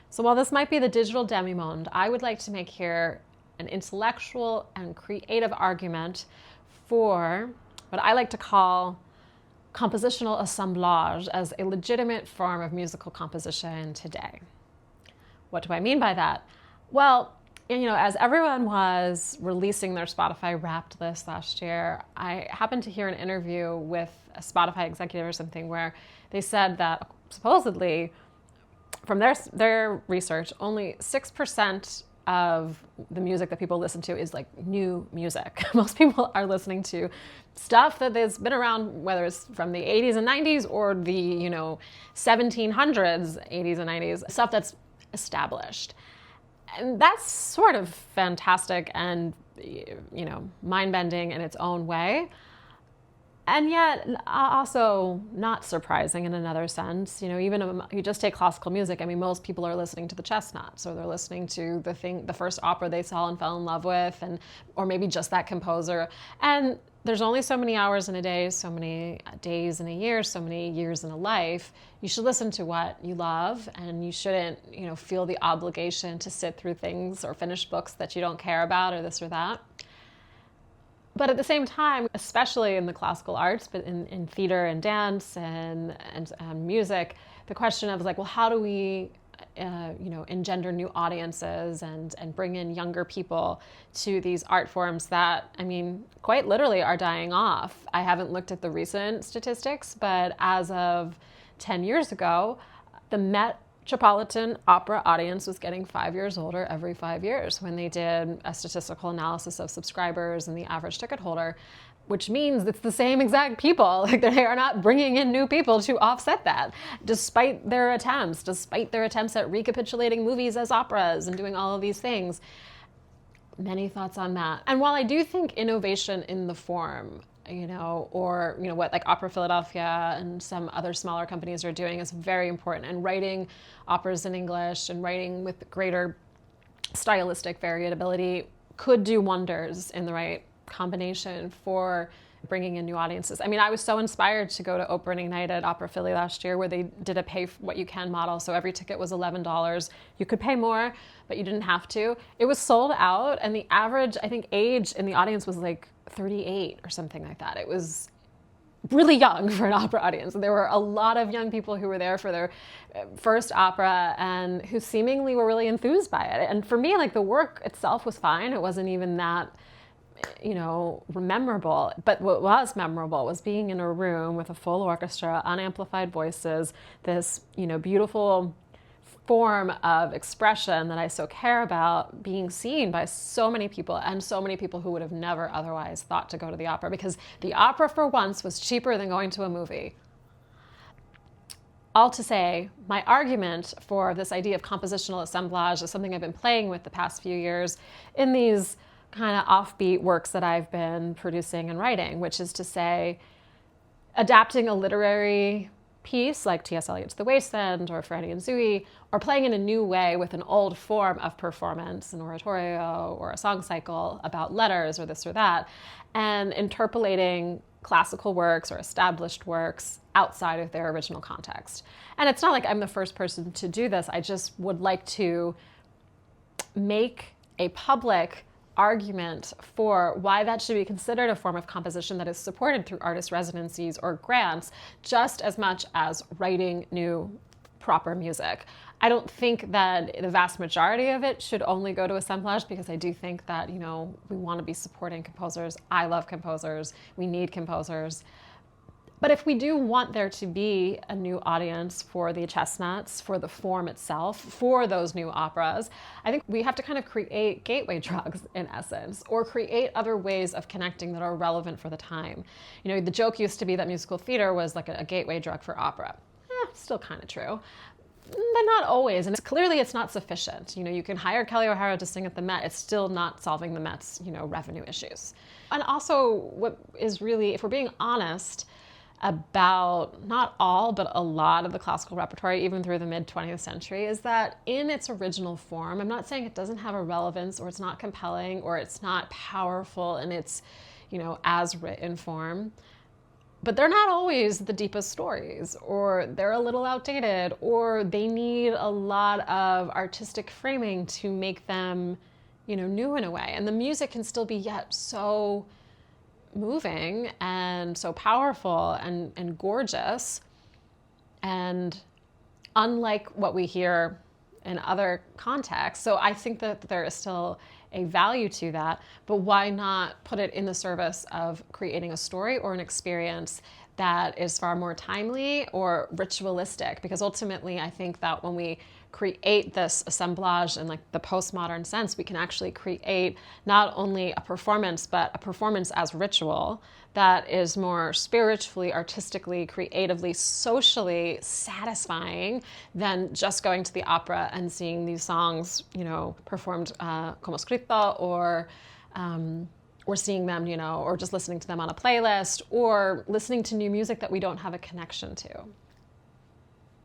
So while this might be the digital demi-monde, I would like to make here an intellectual and creative argument for what I like to call compositional assemblage as a legitimate form of musical composition today. What do I mean by that? Well, as everyone was releasing their Spotify Wrapped list last year, I happened to hear an interview with a Spotify executive or something where they said that supposedly from their research, only 6% of the music that people listen to is like new music. Most people are listening to stuff that has been around, whether it's from the 80s and 90s or the 1700s, 80s and 90s, stuff that's established. And that's sort of fantastic and mind-bending in its own way. And yet also not surprising in another sense. Even you just take classical music. I mean, most people are listening to the Chestnuts, or they're listening to the first opera they saw and fell in love with, or maybe just that composer. And there's only so many hours in a day, so many days in a year, so many years in a life. You should listen to what you love, and you shouldn't, feel the obligation to sit through things or finish books that you don't care about, or this or that. But at the same time, especially in the classical arts, but in theater and dance and music, the question of how do we, engender new audiences and bring in younger people to these art forms that, quite literally are dying off. I haven't looked at the recent statistics, but as of 10 years ago, the Metropolitan Opera audience was getting 5 years older every 5 years when they did a statistical analysis of subscribers and the average ticket holder, which means it's the same exact people. They are not bringing in new people to offset that, despite their attempts at recapitulating movies as operas and doing all of these things. Many thoughts on that. And while I do think innovation in the form, what Opera Philadelphia and some other smaller companies are doing is very important. And writing operas in English and writing with greater stylistic variability could do wonders in the right combination for bringing in new audiences. I was so inspired to go to Opening Night at Opera Philly last year, where they did a pay what you can model. So every ticket was $11. You could pay more, but you didn't have to. It was sold out, and the average, age in the audience was 38 or something like that. It was really young for an opera audience. There were a lot of young people who were there for their first opera and who seemingly were really enthused by it. And for me, the work itself was fine. It wasn't even that memorable. But what was memorable was being in a room with a full orchestra, unamplified voices, this, beautiful form of expression that I so care about being seen by so many people, and so many people who would have never otherwise thought to go to the opera, because the opera for once was cheaper than going to a movie. All to say, my argument for this idea of compositional assemblage is something I've been playing with the past few years in these kind of offbeat works that I've been producing and writing, which is to say, adapting a literary piece like T.S. Eliot's The Waste Land or Franny and Zooey, or playing in a new way with an old form of performance, an oratorio or a song cycle about letters or this or that, and interpolating classical works or established works outside of their original context. And it's not like I'm the first person to do this. I just would like to make a public argument for why that should be considered a form of composition that is supported through artist residencies or grants just as much as writing new proper music. I don't think that the vast majority of it should only go to assemblage, because I do think that, we want to be supporting composers. I love composers. We need composers. But if we do want there to be a new audience for the Chestnuts, for the form itself, for those new operas, I think we have to kind of create gateway drugs, in essence, or create other ways of connecting that are relevant for the time. The joke used to be that musical theater was like a gateway drug for opera. Still kind of true, but not always. And clearly it's not sufficient. You can hire Kelly O'Hara to sing at the Met. It's still not solving the Met's, revenue issues. And also what is really, if we're being honest, about not all, but a lot of the classical repertoire, even through the mid-20th century, is that in its original form, I'm not saying it doesn't have a relevance or it's not compelling or it's not powerful in its, as written form, but they're not always the deepest stories, or they're a little outdated, or they need a lot of artistic framing to make them, new in a way. And the music can still be yet so moving and so powerful and gorgeous, and unlike what we hear in other contexts. So I think that there is still a value to that, but why not put it in the service of creating a story or an experience that is far more timely or ritualistic? Because ultimately, I think that when we create this assemblage in like the postmodern sense, we can actually create not only a performance, but a performance as ritual that is more spiritually, artistically, creatively, socially satisfying than just going to the opera and seeing these songs, performed como scritto, or seeing them, or just listening to them on a playlist, or listening to new music that we don't have a connection to.